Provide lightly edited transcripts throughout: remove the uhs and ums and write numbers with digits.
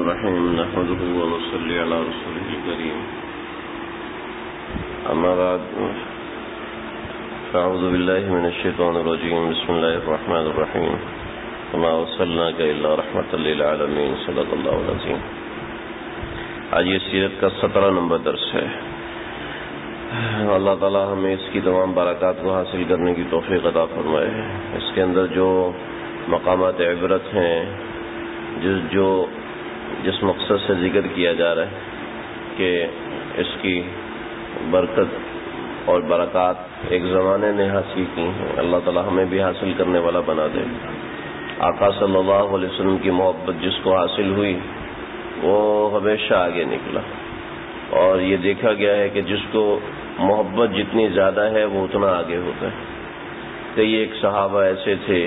الرحيم نحمده ونصلي على رسوله الكريم أما بعد فأعوذ بالله من الشيطان الرجيم بسم الله الرحمن الرحيم وما أرسلناك إلا رحمة للعالمين صدق الله العظيم. آج یہ سیرت کا 17 نمبر درس ہے. اللہ تعالی ہمیں اس کی تمام برکات کو حاصل کرنے کی توفیق عطا فرمائے. اس کے اندر جو مقامات عبرت ہیں، جس مقصد سے ذکر کیا جا رہا ہے کہ اس کی برکت اور برکات ایک زمانے نے حاصل کی ہیں، اللہ تعالی ہمیں بھی حاصل کرنے والا بنا دے. آقا صلی اللہ علیہ وسلم کی محبت جس کو حاصل ہوئی وہ ہمیشہ آگے نکلا، اور یہ دیکھا گیا ہے کہ جس کو محبت جتنی زیادہ ہے وہ اتنا آگے ہوتا ہے. کئی ایک صحابہ ایسے تھے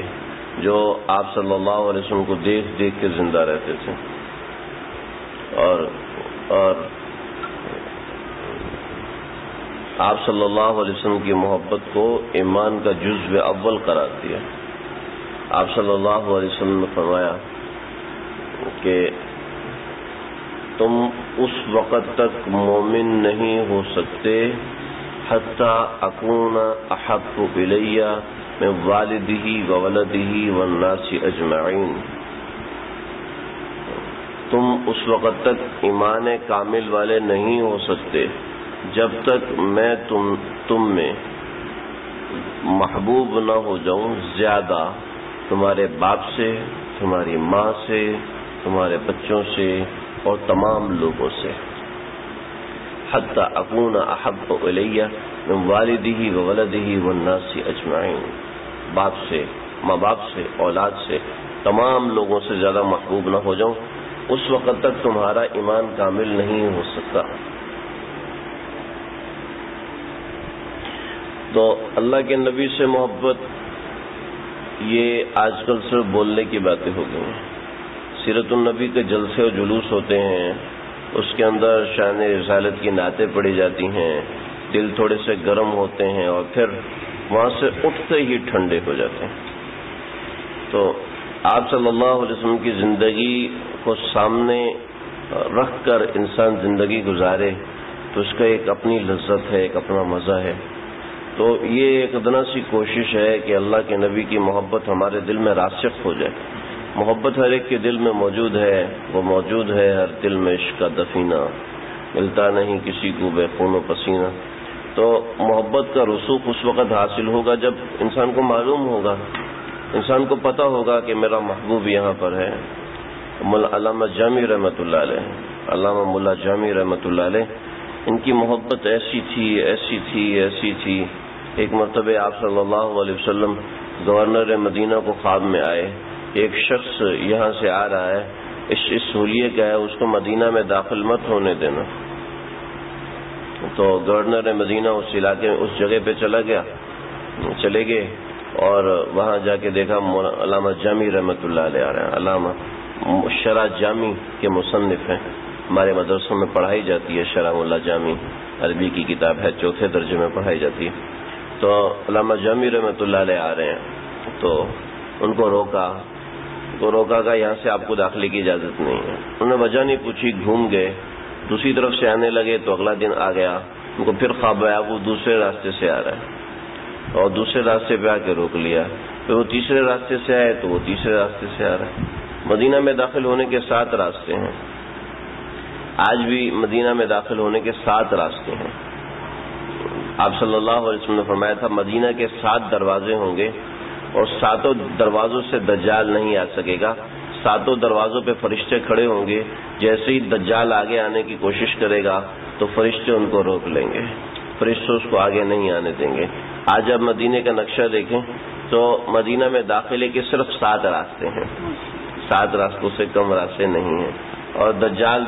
جو آپ صلی اللہ علیہ وسلم کو دیکھ دیکھ کے زندہ رہتے تھے، اور آپ صلی اللہ علیہ وسلم کی محبت کو ایمان کا جزو اول قرار دیا. آپ صلی اللہ علیہ وسلم نے فرمایا کہ تم اس وقت تک مومن نہیں ہو سکتے حتی اکون احب الی من والدہ وولدہ والناس اجمعین. تم اس وقت تک ایمان کامل والے نہیں ہو سکتے جب تک میں تم میں محبوب نہ ہو جاؤں زیادہ تمہارے باپ سے، تمہاری ماں سے، تمہارے بچوں سے اور تمام لوگوں سے. حتی اکون احب الی من والدہ وولدہ والناس اجمعین. باپ سے، ماں باپ سے، اولاد سے، تمام لوگوں سے زیادہ محبوب نہ ہو جاؤں، اس وقت تک تمہارا ایمان کامل نہیں ہو سکتا. تو اللہ کے نبی سے محبت یہ آج کل صرف بولنے کی باتیں ہو گئی ہیں. سیرت النبی کے جلسے و جلوس ہوتے ہیں، اس کے اندر شان رسالت کی نعتیں پڑھی جاتی ہیں، دل تھوڑے سے گرم ہوتے ہیں اور پھر وہاں سے اٹھتے ہی ٹھنڈے ہو جاتے ہیں. تو آپ صلی اللہ علیہ وسلم کی زندگی کو سامنے رکھ کر انسان زندگی گزارے تو اس کا ایک اپنی لذت ہے، ایک اپنا مزہ ہے. تو یہ ایک ادنا سی کوشش ہے کہ اللہ کے نبی کی محبت ہمارے دل میں راسخ ہو جائے. محبت ہر ایک کے دل میں موجود ہے، وہ موجود ہے ہر دل میں عشق کا دفینہ، ملتا نہیں کسی کو بے خون و پسینہ. تو محبت کا رسوخ اس وقت حاصل ہوگا جب انسان کو معلوم ہوگا، انسان کو پتہ ہوگا کہ میرا محبوب یہاں پر ہے. علامہ جامی رحمۃ اللہ علیہ، علامہ ملا جامی رحمۃ اللہ علیہ، ان کی محبت ایسی تھی. ایک مرتبہ آپ صلی اللہ علیہ وسلم گورنر مدینہ کو خواب میں آئے، ایک شخص یہاں سے آ رہا ہے، اس حلیے کا ہے، اس کو مدینہ میں داخل مت ہونے دینا. تو گورنر مدینہ اس علاقے میں اس جگہ پہ چلے گئے اور وہاں جا کے دیکھا علامہ جامی رحمۃ اللہ علیہ آ رہے ہیں. علامہ شرح جامی کے مصنف ہیں، ہمارے مدرسوں میں پڑھائی جاتی ہے. شرح اللہ جامی عربی کی کتاب ہے، 4 درجے میں پڑھائی جاتی ہے. تو علامہ جامی رحمۃ اللہ علیہ آ رہے ہیں تو ان کو روکا کہ یہاں سے آپ کو داخلے کی اجازت نہیں ہے. انہوں نے وجہ نہیں پوچھی، گھوم گئے، دوسری طرف سے آنے لگے. تو اگلا دن آ گیا، ان کو پھر خواب آیا وہ دوسرے راستے سے آ رہا ہے اور دوسرے راستے پہ آ کے روک لیا. پھر وہ تیسرے راستے سے آئے تو وہ تیسرے راستے سے آ رہا ہے. مدینہ میں داخل ہونے کے 7 راستے ہیں. آج بھی مدینہ میں داخل ہونے کے 7 راستے ہیں. آپ صلی اللہ علیہ وسلم نے فرمایا تھا مدینہ کے 7 دروازے ہوں گے اور 7 دروازوں سے دجال نہیں آ سکے گا. 7 دروازوں پہ فرشتے کھڑے ہوں گے. جیسے ہی دجال آگے آنے کی کوشش کرے گا تو فرشتے ان کو روک لیں گے، فرشتے اس کو آگے نہیں آنے دیں گے. آج آپ مدینے کا نقشہ دیکھیں تو مدینہ میں داخلے کے صرف 7 راستے ہیں، 7 راستوں سے کم راستے نہیں ہیں. اور دجال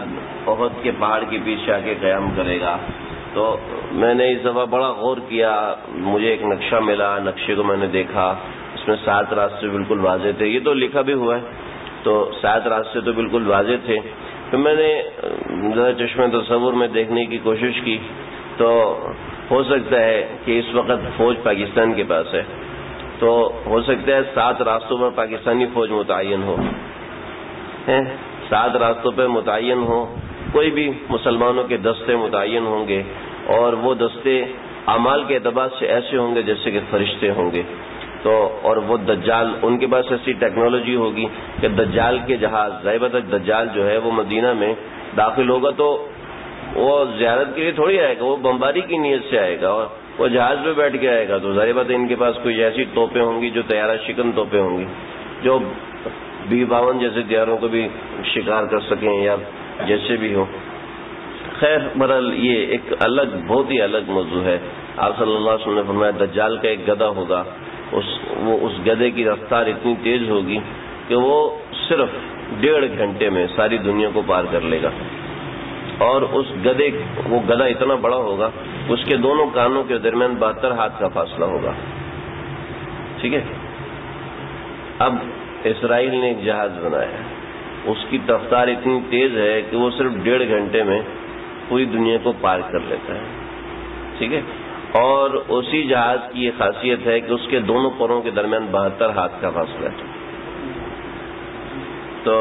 احد کے پہاڑ کے پیچھے آ کے قیام کرے گا. تو میں نے اس دفعہ بڑا غور کیا، مجھے ایک نقشہ ملا، نقشے کو میں نے دیکھا، اس میں 7 راستے بالکل واضح تھے. یہ تو لکھا بھی ہوا ہے، تو 7 راستے تو بالکل واضح تھے. پھر میں نے ذرا چشمے تصور میں دیکھنے کی کوشش کی تو ہو سکتا ہے کہ اس وقت فوج پاکستان کے پاس ہے، تو ہو سکتا ہے 7 راستوں پر پاکستانی فوج متعین ہو. 7 راستوں پہ متعین ہوں، کوئی بھی مسلمانوں کے دستے متعین ہوں گے، اور وہ دستے اعمال کے اعتبار سے ایسے ہوں گے جیسے کہ فرشتے ہوں گے. تو اور وہ دجال، ان کے پاس ایسی ٹیکنالوجی ہوگی کہ دجال کے جہاز، ظاہر بات ہے دجال جو ہے وہ مدینہ میں داخل ہوگا تو وہ زیارت کے لیے تھوڑی آئے گا، وہ بمباری کی نیت سے آئے گا، اور وہ جہاز پہ بیٹھ کے آئے گا. تو ظاہر بات ہے ان کے پاس کوئی ایسی توپیں ہوں گی جو طیارہ شکن توپیں ہوں گی جو B-52 جیسے طیاروں کو بھی شکار کر سکیں یا جیسے بھی ہو. خیر بہرحال یہ ایک الگ، بہت ہی الگ موضوع ہے. آپ صلی اللہ علیہ وسلم نے فرمایا دجال کا ایک گدھا ہوگا، اس گدھے کی رفتار اتنی تیز ہوگی کہ وہ صرف 1.5 گھنٹے میں ساری دنیا کو پار کر لے گا. اور وہ گدھا اتنا بڑا ہوگا، اس کے دونوں کانوں کے درمیان 72 ہاتھ کا فاصلہ ہوگا. ٹھیک ہے. اب اسرائیل نے ایک جہاز بنایا، اس کی رفتار اتنی تیز ہے کہ وہ صرف 1.5 گھنٹے میں پوری دنیا کو پار کر لیتا ہے. ٹھیک ہے. اور اسی جہاز کی یہ خاصیت ہے کہ اس کے دونوں پروں کے درمیان 72 ہاتھ کا فاصلہ ہے. تو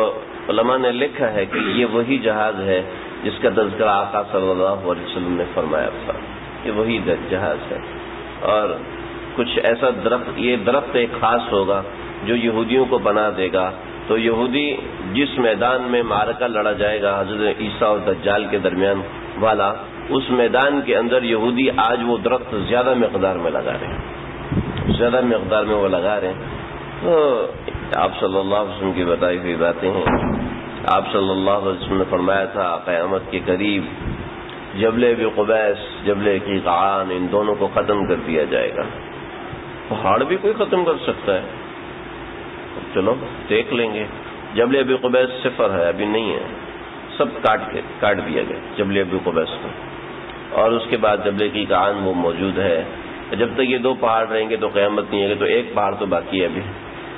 علماء نے لکھا ہے کہ یہ وہی جہاز ہے جس کا تذکرہ آقا صلی اللہ علیہ وسلم نے فرمایا تھا. یہ وہی جہاز ہے. اور کچھ ایسا درخت، یہ درخت ایک خاص ہوگا جو یہودیوں کو بنا دے گا. تو یہودی جس میدان میں معرکہ لڑا جائے گا حضرت عیسیٰ اور دجال کے درمیان والا، اس میدان کے اندر یہودی آج وہ درخت زیادہ مقدار میں لگا رہے ہیں، زیادہ مقدار میں وہ لگا رہے ہیں. تو آپ صلی اللہ علیہ وسلم کی بتائی ہوئی باتیں ہیں. آپ صلی اللہ علیہ وسلم نے فرمایا تھا قیامت کے قریب جبل ابی قبیس، جبل قیقعان، ان دونوں کو ختم کر دیا جائے گا. پہاڑ بھی کوئی ختم کر سکتا ہے؟ چلو دیکھ لیں گے. جبل ابی قبیس صفر ہے، ابھی نہیں ہے، سب کاٹ دیا گیا جبل ابی قبیس کو. اور اس کے بعد جبل قیقعان وہ موجود ہے. جب تک یہ 2 پہاڑ رہیں گے تو قیامت نہیں ہے گی. تو ایک پہاڑ تو باقی ہے ابھی.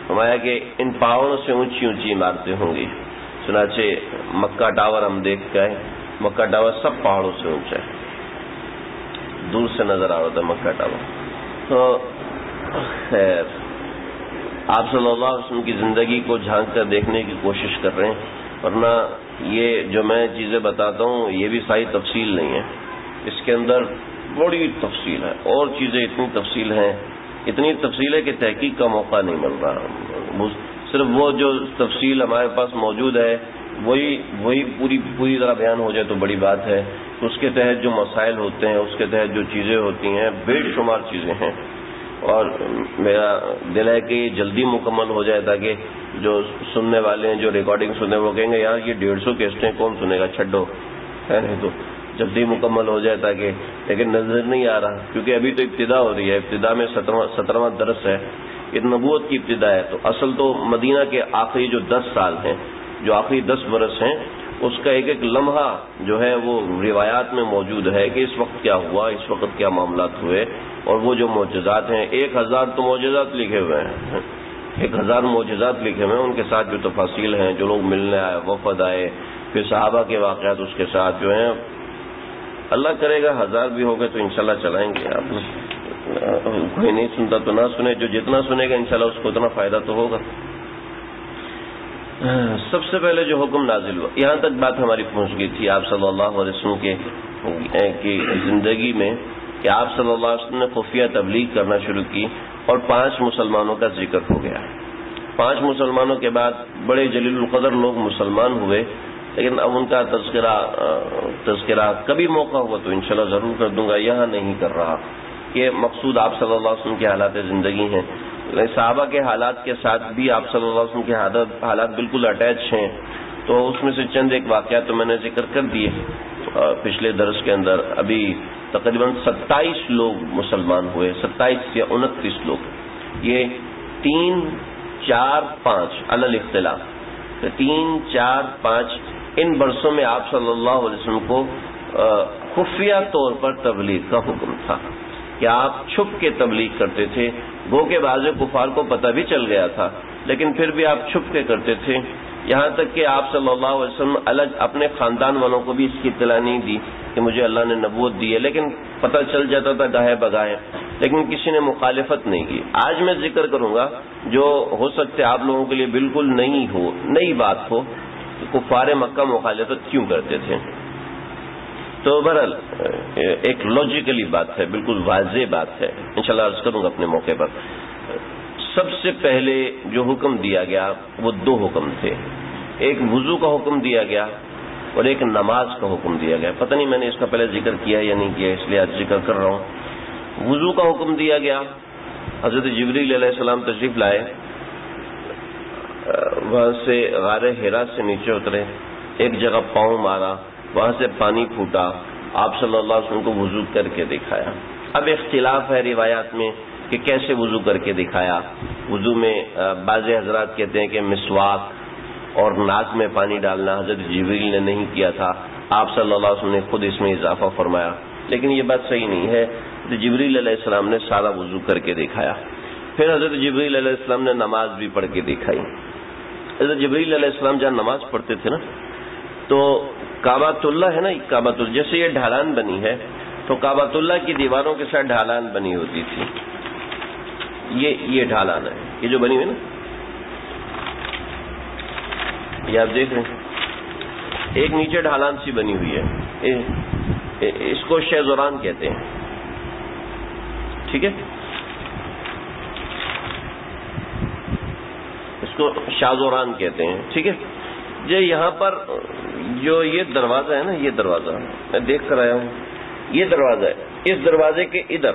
فرمایا کہ ان پہاڑوں سے اونچی اونچی عمارتیں ہوں گی. چنانچہ مکہ ٹاور ہم دیکھ کے آئے، مکہ ٹاور سب پہاڑوں سے اونچا ہے، دور سے نظر آ رہا تھا مکہ ٹاور. تو خیر آپ صلی اللہ علیہ وسلم کی زندگی کو جھانک کر دیکھنے کی کوشش کر رہے ہیں. ورنہ یہ جو میں چیزیں بتاتا ہوں یہ بھی صحیح تفصیل نہیں ہے، اس کے اندر بڑی تفصیل ہے، اور چیزیں اتنی تفصیل ہیں، اتنی تفصیل ہے کہ تحقیق کا موقع نہیں مل رہا. صرف وہ جو تفصیل ہمارے پاس موجود ہے وہی پوری طرح بیان ہو جائے تو بڑی بات ہے. اس کے تحت جو مسائل ہوتے ہیں، اس کے تحت جو چیزیں ہوتی ہیں، بے شمار چیزیں ہیں. اور میرا دل ہے کہ یہ جلدی مکمل ہو جائے تاکہ جو سننے والے ہیں، جو ریکارڈنگ سننے وہ کہیں گے یار یہ 150 کیسٹیں کون سنے گا، چھڈو. ہے نہیں، تو جلدی مکمل ہو جائے تاکہ، لیکن نظر نہیں آ رہا کیونکہ ابھی تو ابتدا ہو رہی ہے. ابتدا میں 17واں درس ہے، یہ نبوت کی ابتدا ہے. تو اصل تو مدینہ کے آخری جو 10 سال ہیں، جو آخری 10 برس ہیں، اس کا ایک ایک لمحہ جو ہے وہ روایات میں موجود ہے کہ اس وقت کیا ہوا، اس وقت کیا معاملات ہوئے. اور وہ جو معجزات ہیں، 1000 تو معجزات لکھے ہوئے ہیں، 1000 معجزات لکھے ہوئے ہیں. ان کے ساتھ جو تفاصیل ہیں، جو لوگ ملنے آئے، وفد آئے، پھر صحابہ کے واقعات اس کے ساتھ جو ہیں. اللہ کرے گا 1000 بھی ہو گئے تو انشاءاللہ چلائیں گے. آپ کوئی نہیں سنتا تو نہ سنے، جو جتنا سنے گا انشاءاللہ اس کو اتنا فائدہ تو ہوگا. سب سے پہلے جو حکم نازل ہوا، یہاں تک بات ہماری پہنچ گئی تھی آپ صلی اللہ علیہ وسلم کی زندگی میں کہ آپ صلی اللہ علیہ وسلم نے خفیہ تبلیغ کرنا شروع کی اور 5 مسلمانوں کا ذکر ہو گیا. 5 مسلمانوں کے بعد بڑے جلیل القدر لوگ مسلمان ہوئے، لیکن اب ان کا تذکرہ کبھی موقع ہوا تو انشاءاللہ ضرور کر دوں گا، یہاں نہیں کر رہا. یہ مقصود آپ صلی اللہ علیہ وسلم کے حالات زندگی ہیں. صحابہ کے حالات کے ساتھ بھی آپ صلی اللہ علیہ وسلم کے حالات بالکل اٹیچ ہیں. تو اس میں سے چند ایک واقعات تو میں نے ذکر کر دیے پچھلے درس کے اندر. ابھی تقریباً 27 لوگ مسلمان ہوئے، 27 یا 29 لوگ. یہ 3، 4، 5 علی الاختلاف، 3، 4، 5 ان برسوں میں آپ صلی اللہ علیہ وسلم کو خفیہ طور پر تبلیغ کا حکم تھا کہ آپ چھپ کے تبلیغ کرتے تھے. گو کے بعض کفار کو پتہ بھی چل گیا تھا لیکن پھر بھی آپ چھپ کے کرتے تھے. یہاں تک کہ آپ صلی اللہ علیہ وسلم الگ اپنے خاندان والوں کو بھی اس کی اطلاع نہیں دی کہ مجھے اللہ نے نبوت دی ہے، لیکن پتہ چل جاتا تھا گاہے بگاہے، لیکن کسی نے مخالفت نہیں کی. آج میں ذکر کروں گا جو ہو سکتے آپ لوگوں کے لیے بالکل نئی بات ہو. کفار مکہ مخالفت کیوں کرتے تھے؟ تو بہرحال ایک لاجیکلی بات ہے، بالکل واضح بات ہے، انشاءاللہ عرض کروں گا اپنے موقع پر۔ سب سے پہلے جو حکم دیا گیا وہ دو حکم تھے، ایک وضو کا حکم دیا گیا اور ایک نماز کا حکم دیا گیا۔ پتہ نہیں میں نے اس کا پہلے ذکر کیا یا نہیں کیا، اس لیے آج ذکر کر رہا ہوں۔ وضو کا حکم دیا گیا، حضرت جبریل علیہ السلام تشریف لائے، وہاں سے غار حرا سے نیچے اترے، ایک جگہ پاؤں مارا، وہاں سے پانی پھوٹا، آپ صلی اللہ علیہ وسلم کو وضو کر کے دکھایا۔ اب اختلاف ہے روایات میں کہ کیسے وضو کر کے دکھایا۔ وضو میں بعض حضرات کہتے ہیں کہ مسواک اور ناک میں پانی ڈالنا حضرت جبریل نے نہیں کیا تھا، آپ صلی اللہ علیہ وسلم نے خود اس میں اضافہ فرمایا، لیکن یہ بات صحیح نہیں ہے۔ جبریل علیہ السلام نے سارا وضو کر کے دکھایا۔ پھر حضرت جبریل علیہ السلام نے نماز بھی پڑھ کے دکھائی۔ حضرت جبریل علیہ السلام جہاں نماز پڑھتے تھے نا، تو کعبۃ اللہ ہے نا، کعبۃ اللہ جیسے یہ ڈھالان بنی ہے تو کعبۃ اللہ کی دیواروں کے ساتھ ڈھالان بنی ہوتی تھی، یہ ڈھالان ہے، یہ جو بنی ہوئی نا، یہ آپ دیکھ رہے ہیں، ایک نیچے ڈھالان سی بنی ہوئی ہے، اس کو شیزوران کہتے ہیں، ٹھیک ہے، اس کو شازوران کہتے ہیں، ٹھیک ہے جی۔ یہاں پر جو یہ دروازہ ہے نا، یہ دروازہ میں دیکھ کر آیا ہوں، یہ دروازہ ہے، اس دروازے کے ادھر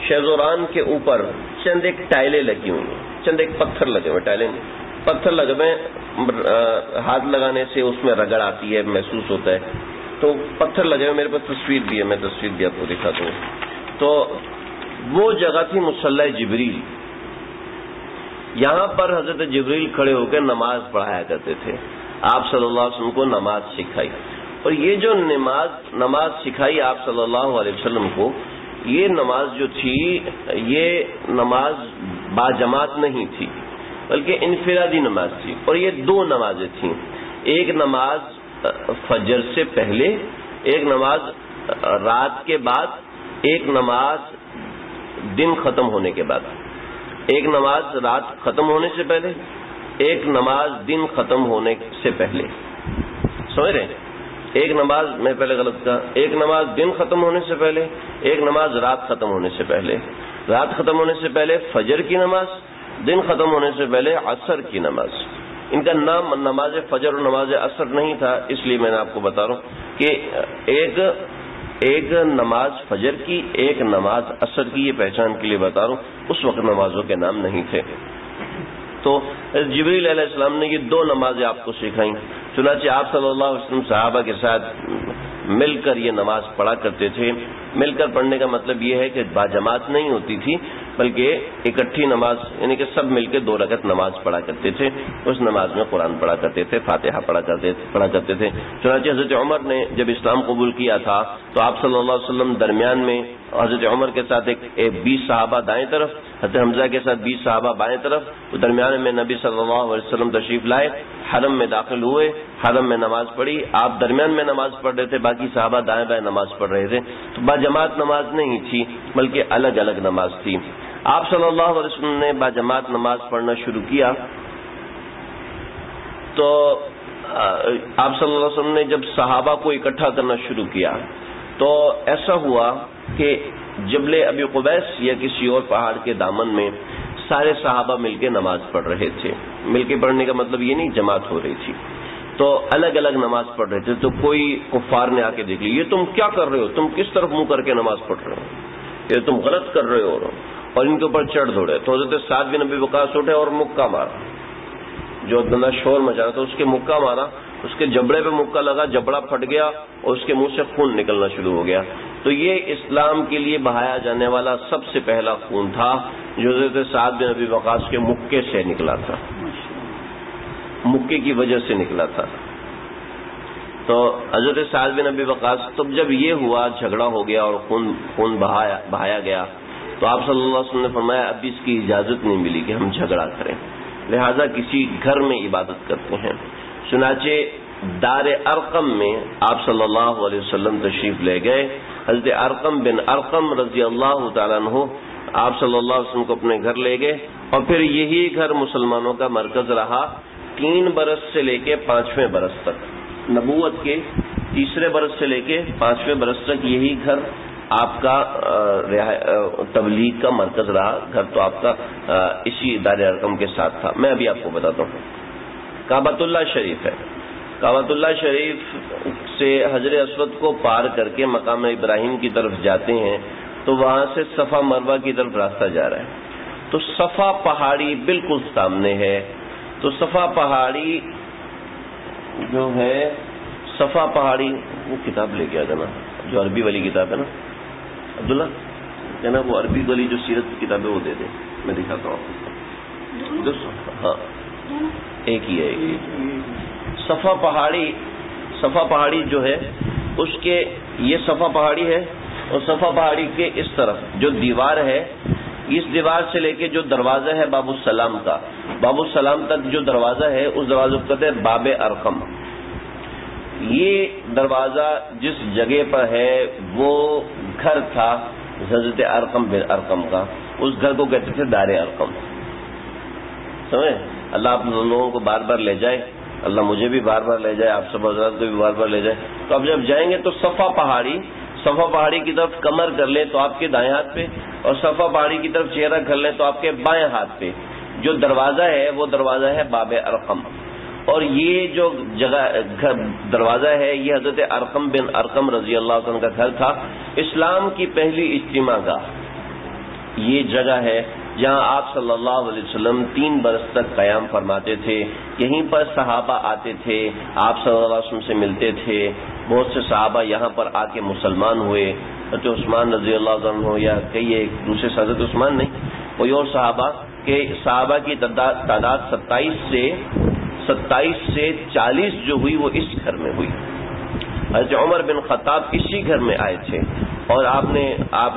شیزوران کے اوپر چند ایک ٹائلیں لگی ہوئی ہیں، چند ایک پتھر لگے ہوئے، ٹائلیں پتھر لگے ہوئے، ہاتھ لگانے سے اس میں رگڑ آتی ہے، محسوس ہوتا ہے، تو پتھر لگے ہوئے، میرے پاس تصویر بھی ہے، میں تصویر بھی آپ کو دکھاتا ہوں۔ تو وہ جگہ تھی مصلی جبریل، یہاں پر حضرت جبریل کھڑے ہو کے نماز پڑھایا کرتے تھے، آپ صلی اللہ علیہ وسلم کو نماز سکھائی۔ اور یہ جو نماز سکھائی آپ صلی اللہ علیہ وسلم کو، یہ نماز جو تھی، یہ نماز باجماعت نہیں تھی بلکہ انفرادی نماز تھی، اور یہ دو نمازیں تھیں، ایک نماز فجر سے پہلے، ایک نماز رات کے بعد، ایک نماز دن ختم ہونے کے بعد، ایک نماز رات ختم ہونے سے پہلے، ایک نماز دن ختم ہونے سے پہلے، سمجھ رہے ہیں؟ ایک نماز، میں پہلے غلط کہا، ایک نماز دن ختم ہونے سے پہلے، ایک نماز رات ختم ہونے سے پہلے، رات ختم ہونے سے پہلے فجر کی نماز، دن ختم ہونے سے پہلے عصر کی نماز۔ ان کا نام نماز فجر اور نماز عصر نہیں تھا، اس لیے میں نے آپ کو بتا رہا ہوں کہ ایک نماز فجر کی، ایک نماز عصر کی، یہ پہچان کے لیے بتا رہا ہوں، اس وقت نمازوں کے نام نہیں تھے۔ تو جبریل علیہ السلام نے یہ دو نمازیں آپ کو سکھائیں، چنانچہ آپ صلی اللہ علیہ وسلم صحابہ کے ساتھ مل کر یہ نماز پڑھا کرتے تھے۔ مل کر پڑھنے کا مطلب یہ ہے کہ باجماعت نہیں ہوتی تھی، بلکہ اکٹھی نماز، یعنی کہ سب مل کے 2 رکعت نماز پڑھا کرتے تھے، اس نماز میں قرآن پڑھا کرتے تھے، فاتحہ پڑھا کرتے تھے۔ چنانچہ حضرت عمر نے جب اسلام قبول کیا تھا تو آپ صلی اللہ علیہ وسلم درمیان میں حضرت عمر کے ساتھ 20 صحابہ دائیں طرف، حضرت حمزہ کے ساتھ 20 صحابہ بائیں طرف، درمیان میں نبی صلی اللہ علیہ وسلم تشریف لائے، حرم میں داخل ہوئے، حرم میں نماز پڑھی، آپ درمیان میں نماز پڑھ رہے تھے، باقی صحابہ دائیں بائیں نماز پڑھ رہے تھے۔ تو باجماعت نماز نہیں تھی بلکہ الگ الگ نماز تھی۔ آپ صلی اللہ علیہ وسلم نے باجماعت نماز پڑھنا شروع کیا تو آپ صلی اللہ علیہ وسلم نے جب صحابہ کو اکٹھا کرنا شروع کیا تو ایسا ہوا کہ جبل ابی قبیس یا کسی اور پہاڑ کے دامن میں سارے صحابہ مل کے نماز پڑھ رہے تھے۔ مل کے پڑھنے کا مطلب یہ نہیں جماعت ہو رہی تھی، تو الگ الگ نماز پڑھ رہے تھے۔ تو کوئی کفار نے آ کے دیکھ لی، یہ تم کیا کر رہے ہو، تم کس طرف منہ کر کے نماز پڑھ رہے ہو، یہ تم غلط کر رہے ہو، اور ان کے اوپر چڑھ دوڑے۔ تو حضرت سعد بن ابی وقاص اٹھے اور مکہ مارا، جو اتنا شور مچا رہا تھا اس کے مکہ مارا، اس کے جبڑے پہ مکہ لگا، جبڑا پھٹ گیا اور اس کے منہ سے خون نکلنا شروع ہو گیا۔ تو یہ اسلام کے لیے بہایا جانے والا سب سے پہلا خون تھا جو حضرت سعد بن ابی وقاص کے مکے سے نکلا تھا، مکے کی وجہ سے نکلا تھا۔ تو حضرت سعد بن ابی وقاص، تب جب یہ ہوا، جھگڑا ہو گیا اور خون بہایا گیا، تو آپ صلی اللہ علیہ وسلم نے فرمایا اب اس کی اجازت نہیں ملی کہ ہم جھگڑا کریں، لہذا کسی گھر میں عبادت کرتے ہیں۔ چنانچہ دار ارقم میں آپ صلی اللہ علیہ وسلم تشریف لے گئے۔ حضرت ارقم بن ارقم رضی اللہ تعالیٰ عنہ آپ صلی اللہ علیہ وسلم کو اپنے گھر لے گئے، اور پھر یہی گھر مسلمانوں کا مرکز رہا 3 برس سے لے کے 5ویں برس تک، نبوت کے 3رے برس سے لے کے 5ویں برس تک یہی گھر آپ کا تبلیغ کا مرکز رہا. گھر تو آپ کا اسی دار ارقم کے ساتھ تھا. میں ابھی آپ کو بتاتا ہوں. کعبۃ اللہ شریف ہے. کعبۃ اللہ شریف سے حجر اسود کو پار کر کے مقام ابراہیم کی طرف جاتے ہیں تو وہاں سے صفا مروہ کی طرف راستہ جا رہا ہے. تو صفا پہاڑی بالکل سامنے ہے. تو صفا پہاڑی جو ہے، صفا پہاڑی، وہ کتاب لے کے آ جانا جو عربی والی کتاب ہے نا عبداللہ، کہنا وہ عربی والی جو سیرت کی کتاب ہے وہ دے دیں، میں دکھاتا ہوں آپ کو. ہاں ایک ہی ہے. صفا پہاڑی جو ہے اس کے، یہ صفا پہاڑی ہے اور صفا پہاڑی کے اس طرف جو دیوار ہے، اس دیوار سے لے کے جو دروازہ ہے باب السلام کا، باب السلام تک جو دروازہ ہے اس دروازے کو کہتے ہیں باب ارقم. یہ دروازہ جس جگہ پر ہے وہ گھر تھا حضرت ارقم بن ارقم کا. اس گھر کو کہتے تھے دار ارقم. سمجھے؟ اللہ آپ لوگوں کو بار بار لے جائے، اللہ مجھے بھی بار بار لے جائے، آپ سب حضرات کو بھی بار بار لے جائے. تو اب جب جائیں گے تو صفا پہاڑی کی طرف کمر کر لیں تو آپ کے دائیں ہاتھ پہ، اور صفا پہاڑی کی طرف چہرہ کر لیں تو آپ کے بائیں ہاتھ پہ جو دروازہ ہے وہ دروازہ ہے باب ارقم. اور یہ جو جگہ دروازہ ہے یہ حضرت ارقم بن ارقم رضی اللہ عنہ کا گھر تھا. اسلام کی پہلی اجتماع گاہ یہ جگہ ہے جہاں آپ صلی اللہ علیہ وسلم 3 برس تک قیام فرماتے تھے. یہیں پر صحابہ آتے تھے، آپ صلی اللہ علیہ وسلم سے ملتے تھے. بہت سے صحابہ یہاں پر آ کے مسلمان ہوئے. حضرت عثمان رضی اللہ عنہ، یا کئی ایک دوسرے سے حضرت عثمان نہیں، کوئی اور صحابہ کی تعداد 27 سے 40 جو ہوئی وہ اس گھر میں ہوئی. حضرت عمر بن خطاب اسی گھر میں آئے تھے اور آپ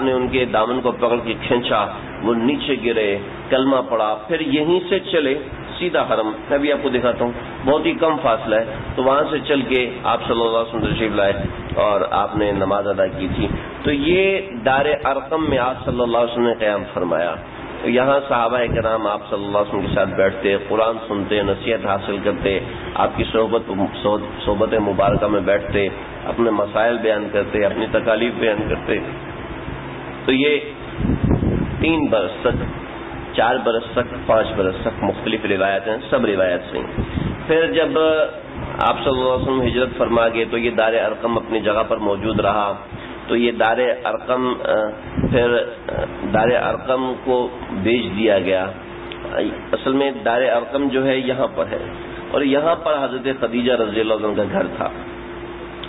نے ان کے دامن کو پکڑ کے کھینچا، وہ نیچے گرے، کلمہ پڑا، پھر یہیں سے چلے سیدھا حرم. میں بھی آپ کو دکھاتا ہوں، بہت ہی کم فاصلہ ہے. تو وہاں سے چل کے آپ صلی اللہ علیہ وسلم تشریف لائے اور آپ نے نماز ادا کی تھی. تو یہ دار ارقم میں آپ صلی اللہ علیہ وسلم نے قیام فرمایا. یہاں صحابہ کرام آپ صلی اللہ علیہ وسلم کے ساتھ بیٹھتے، قرآن سنتے، نصیحت حاصل کرتے، آپ کی صحبت مبارکہ میں بیٹھتے، اپنے مسائل بیان کرتے، اپنی تکالیف بیان کرتے. تو یہ 3 برس تک، 4 برس تک، 5 برس تک مختلف روایت ہیں، سب روایت سے. پھر جب آپ صلی اللہ علیہ وسلم ہجرت فرما گئے تو یہ دار ارقم اپنی جگہ پر موجود رہا. تو یہ دار ارقم کو بیچ دیا گیا. اصل میں دار ارقم جو ہے یہاں پر ہے اور یہاں پر حضرت خدیجہ رضی اللہ عنہ کا گھر تھا.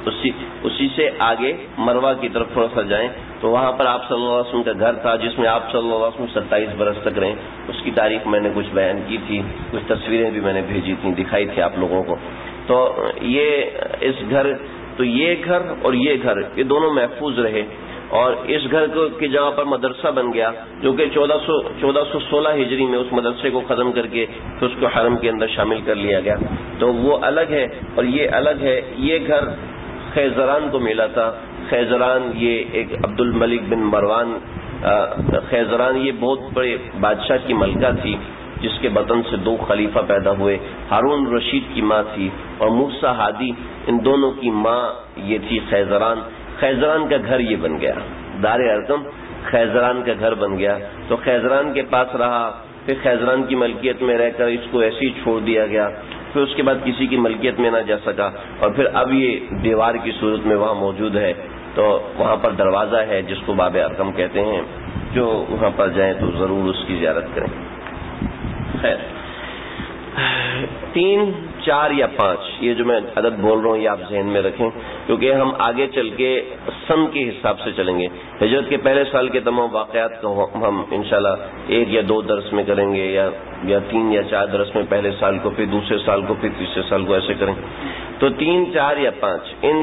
اسی سے آگے مروہ کی طرف تھوڑا سا جائیں تو وہاں پر آپ صلی اللہ علیہ وسلم کا گھر تھا جس میں آپ صلی اللہ علیہ وسلم 27 برس تک رہے. اس کی تاریخ میں نے کچھ بیان کی تھی، کچھ تصویریں بھی میں نے بھیجی تھیں، دکھائی تھی آپ لوگوں کو. تو یہ گھر اور یہ گھر یہ دونوں محفوظ رہے. اور اس گھر کی جگہ پر مدرسہ بن گیا جو کہ 1416 ہجری میں اس مدرسے کو ختم کر کے پھر اس کو حرم کے اندر شامل کر لیا گیا. تو وہ الگ ہے اور یہ الگ ہے. یہ گھر خیزران کو ملا تھا. خیزران یہ ایک عبد الملک بن مروان خیزران یہ بہت بڑے بادشاہ کی ملکہ تھی جس کے بطن سے 2 خلیفہ پیدا ہوئے. ہارون رشید کی ماں تھی اور موسیٰ ہادی، ان دونوں کی ماں یہ تھی خیزران. خیزران کا گھر یہ بن گیا، دار ارقم خیزران کا گھر بن گیا. تو خیزران کے پاس رہا، پھر خیزران کی ملکیت میں رہ کر اس کو ایسے ہی چھوڑ دیا گیا. پھر اس کے بعد کسی کی ملکیت میں نہ جا سکا اور پھر اب یہ دیوار کی صورت میں وہاں موجود ہے. تو وہاں پر دروازہ ہے جس کو باب ارقم کہتے ہیں. جو وہاں پر جائیں تو ضرور اس کی زیارت کریں. خیر 3، 4 یا 5 یہ جو میں عدد بول رہا ہوں یہ آپ ذہن میں رکھیں کیونکہ ہم آگے چل کے سن کے حساب سے چلیں گے. ہجرت کے پہلے سال کے تمام واقعات کو ہم انشاءاللہ 1 یا 2 درس میں کریں گے یا 3 یا 4 درس میں پہلے سال کو، پھر دوسرے سال کو، پھر تیسرے سال کو، ایسے کریں. تو 3، 4 یا 5 ان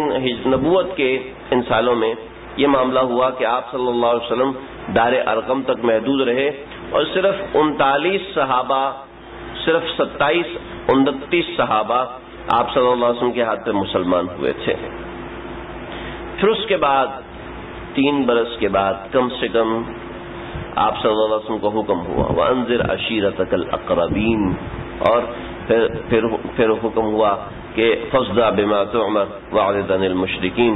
نبوت کے ان سالوں میں یہ معاملہ ہوا کہ آپ صلی اللہ علیہ وسلم دار ارقم تک محدود رہے اور صرف 39 صحابہ، صرف 29 صحابہ آپ صلی اللہ علیہ وسلم کے ہاتھ پہ مسلمان ہوئے تھے. پھر اس کے بعد 3 برس کے بعد کم سے کم آپ صلی اللہ علیہ وسلم کو حکم ہوا وَأَنذِرْ عَشِيرَتَكَ الْأَقْرَبِينَ، اور پھر حکم ہوا کہ فاصدع بما تؤمر واعرض عن المشرکین،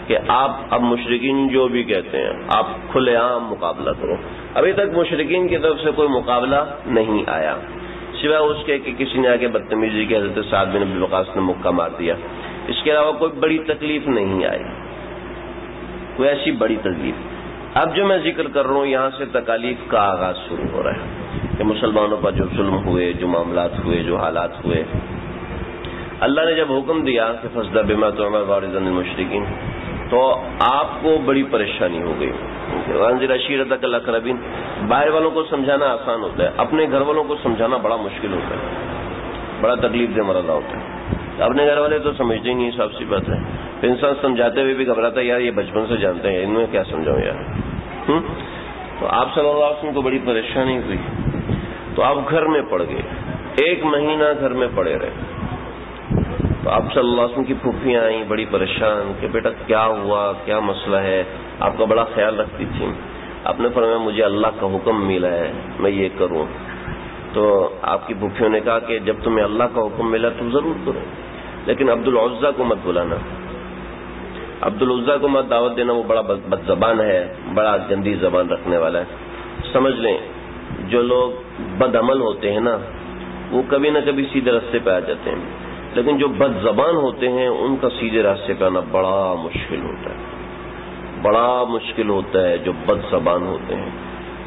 کہ آپ اب مشرکین جو بھی کہتے ہیں آپ کھلے عام مقابلہ کرو. ابھی تک مشرکین کی طرف سے کوئی مقابلہ نہیں آیا سوائے اس کے کہ کسی نے آ کے بدتمیزی کی، حضرت سعد بن ابی وقاص نے مکہ مار دیا. اس کے علاوہ کوئی بڑی تکلیف نہیں آئی، کوئی ایسی بڑی تکلیف. اب جو میں ذکر کر رہا ہوں یہاں سے تکالیف کا آغاز شروع ہو رہا ہے کہ مسلمانوں پر جو ظلم ہوئے، جو معاملات ہوئے، جو حالات ہوئے. اللہ نے جب حکم دیا کہ فاصدع بما تؤمر واعرض عن المشرکین، تو آپ کو بڑی پریشانی ہو گئی. وانذر عشیرتک الاقربین، باہر والوں کو سمجھانا آسان ہوتا ہے، اپنے گھر والوں کو سمجھانا بڑا مشکل ہوتا ہے، بڑا تکلیف دہ مرحلہ ہوتا ہے. اپنے گھر والے تو سمجھتے ہی نہیں، صاف سی بات ہے. پھر انسان سمجھاتے ہوئے بھی گھبراتا ہے، یار یہ بچپن سے جانتے ہیں، ان میں کیا سمجھاؤں یار. تو آپ صلی اللہ علیہ وسلم کو بڑی پریشانی ہوئی، تو آپ گھر میں پڑ گئے، 1 مہینہ گھر میں پڑے رہے. تو آپ صلی اللہ علیہ وسلم کی پھوپھیاں آئیں بڑی پریشان کہ بیٹا کیا ہوا، کیا مسئلہ ہے. آپ کا بڑا خیال رکھتی تھی. آپ نے فرمایا مجھے اللہ کا حکم ملا ہے میں یہ کروں. تو آپ کی پھوپھیوں نے کہا کہ جب تمہیں اللہ کا حکم ملا تو ضرور کرو، لیکن عبد العزیٰ کو مت بلانا. عبد العزیٰ کو مت دعوت دینا، وہ بڑا بد زبان ہے، بڑا گندی زبان رکھنے والا ہے. سمجھ لیں جو لوگ بد عمل ہوتے ہیں نا وہ کبھی نہ کبھی سیدھے راستے پہ آ جاتے ہیں، لیکن جو بد زبان ہوتے ہیں ان کا سیدھے راستے پہ آنا بڑا مشکل ہوتا ہے، بڑا مشکل ہوتا ہے جو بد زبان ہوتے ہیں.